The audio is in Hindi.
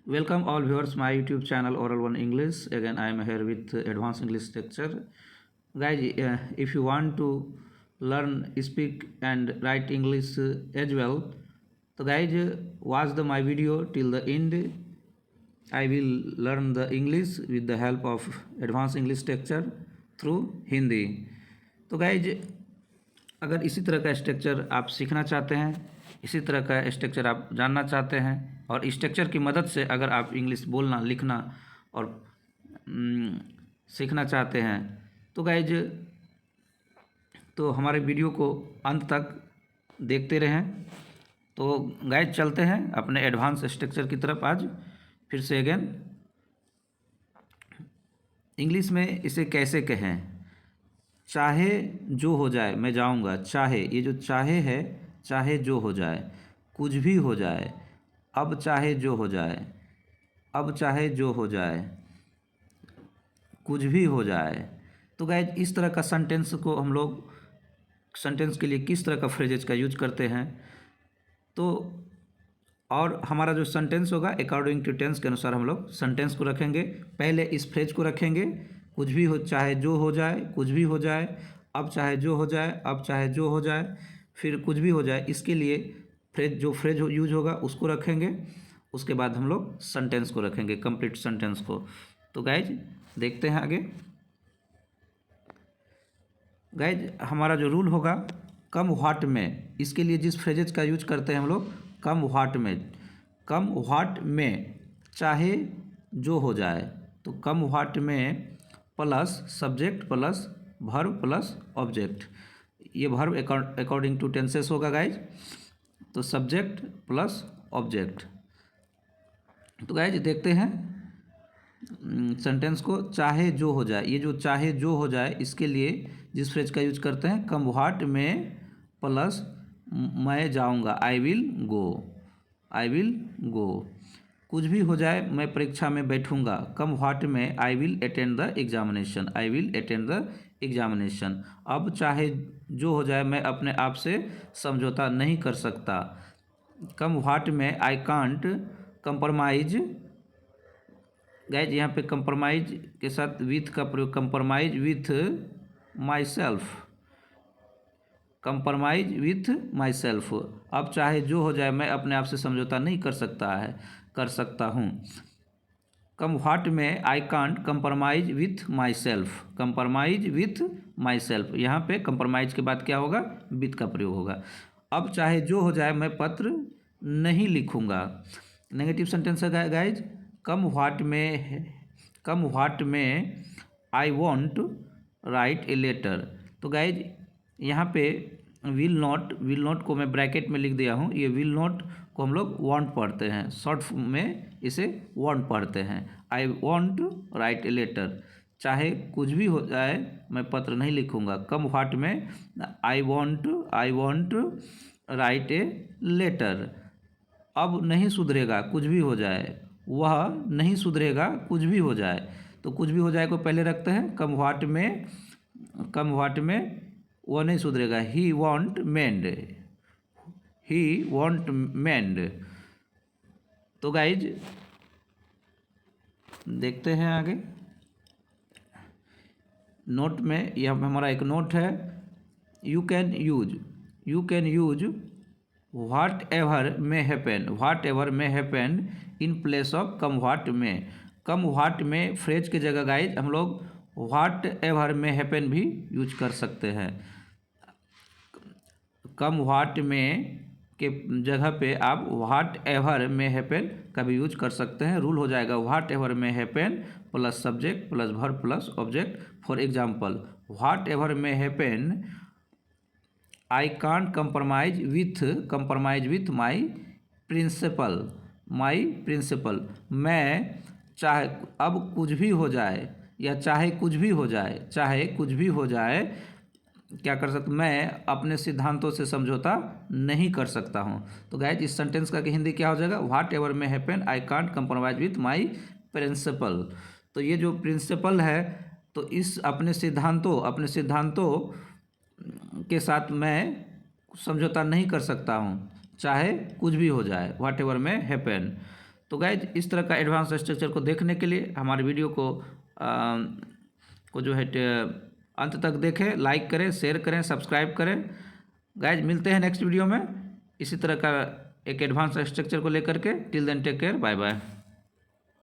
Welcome all viewers my YouTube channel Oral One English. Again I am here with advanced English lecture. Guys, if you want to learn speak and write English as well, so guys watch my video till the end. I will learn the English with the help of advanced English lecture through Hindi. तो गाइज अगर इसी तरह का स्ट्रक्चर आप सीखना चाहते हैं, इसी तरह का स्ट्रक्चर आप जानना चाहते हैं और स्ट्रक्चर की मदद से अगर आप इंग्लिश बोलना लिखना और सीखना चाहते हैं तो गाइज तो हमारे वीडियो को अंत तक देखते रहें। तो गाइज चलते हैं अपने एडवांस स्ट्रक्चर की तरफ। आज फिर से अगेन इंग्लिश में इसे कैसे कहें। चाहे जो हो जाए, मैं जाऊंगा, चाहे, ये जो चाहे है, चाहे जो हो जाए, कुछ भी हो जाए, अब चाहे जो हो जाए, अब चाहे जो हो जाए, कुछ भी हो जाए। तो गाइज इस तरह का सेंटेंस को हम लोग सेंटेंस के लिए किस तरह का फ्रेजेज का यूज करते हैं। तो और हमारा जो सेंटेंस होगा अकॉर्डिंग टू टेंस के अनुसार हम लोग सेंटेंस को रखेंगे। पहले इस फ्रेज को रखेंगे, कुछ भी हो, चाहे जो हो जाए, कुछ भी हो जाए, अब चाहे जो हो जाए, अब चाहे जो हो जाए, फिर कुछ भी हो जाए। इसके लिए फ्रेज यूज होगा उसको रखेंगे। उसके बाद हम लोग सेंटेंस को रखेंगे, कंप्लीट सेंटेंस को। तो गाइज देखते हैं आगे। गाइज हमारा जो रूल होगा कम व्हाट में, इसके लिए जिस फ्रेजेज का यूज करते हैं हम लोग कम व्हाट में, कम व्हाट में चाहे जो हो जाए। तो कम व्हाट में plus subject plus verb plus object, ये वर्ब अकॉर्डिंग टू टेंसेस होगा गाइज। तो सब्जेक्ट प्लस ऑब्जेक्ट। तो गाइज देखते हैं सेंटेंस को। चाहे जो हो जाए, ये जो चाहे जो हो जाए इसके लिए जिस फ्रेज का यूज करते हैं कम व्हाट में प्लस मैं जाऊंगा, I will go, I will go. कुछ भी हो जाए, मैं परीक्षा में बैठूंगा, कम what may I will attend the examination, I will attend the examination. अब चाहे जो हो जाए, मैं अपने आप से समझौता नहीं कर सकता, कम what may I can't compromise. Guys यहाँ पे कंप्रोमाइज के साथ विथ का प्रयोग, compromise with my self, compromise with my self. अब चाहे जो हो जाए, मैं अपने आप से समझौता नहीं कर सकता हूँ। कम what may I can't compromise with my self, compromise with my self. यहाँ पे कंप्रोमाइज के बाद क्या होगा, विथ का प्रयोग होगा। अब चाहे जो हो जाए, मैं पत्र नहीं लिखूँगा। नेगेटिव सेंटेंस है guys. Come what may I want write a letter. तो गाइज यहाँ पे विल नॉट को मैं ब्रैकेट में लिख दिया हूँ। ये विल नॉट को हम लोग वांट पढ़ते हैं, शॉर्ट में इसे वांट पढ़ते हैं। I want write a letter, चाहे कुछ भी हो जाए मैं पत्र नहीं लिखूँगा। Come what may I want write a letter. अब नहीं सुधरेगा, कुछ भी हो जाए, वह नहीं सुधरेगा, कुछ भी हो जाए। तो कुछ भी हो जाए को पहले रखते हैं कम व्हाट में वह नहीं सुधरेगा, ही वॉन्ट मेंड। तो गाइज देखते हैं आगे। नोट में यह हमारा एक नोट है, you can use what ever may happen in place of come what में। कम व्हाट में फ्रेज की जगह गाइज हम लोग व्हाट एवर मे हैपन भी यूज कर सकते हैं। कम व्हाट में के जगह पे आप व्हाट एवर मे हैपन का भी यूज कर सकते हैं। रूल हो जाएगा whatever may happen plus subject plus verb plus object. For example, whatever may happen I can't compromise with my principle. मैं चाहे अब कुछ भी हो जाए या चाहे कुछ भी हो जाए क्या कर सकता, मैं अपने सिद्धांतों से समझौता नहीं कर सकता हूँ। तो गाइज इस सेंटेंस का हिंदी क्या हो जाएगा, whatever may happen I can't compromise with my principle. तो ये जो प्रिंसिपल है, तो इस अपने सिद्धांतों के साथ मैं समझौता नहीं कर सकता हूँ, चाहे कुछ भी हो जाए, व्हाट एवर मे हैपन। तो गाइज इस तरह का एडवांस स्ट्रक्चर को देखने के लिए हमारे वीडियो को जो है अंत तक देखें, लाइक करें, शेयर करें, सब्सक्राइब करें। गाइज मिलते हैं नेक्स्ट वीडियो में इसी तरह का एक एडवांस स्ट्रक्चर को लेकर के। Till then take care, bye bye.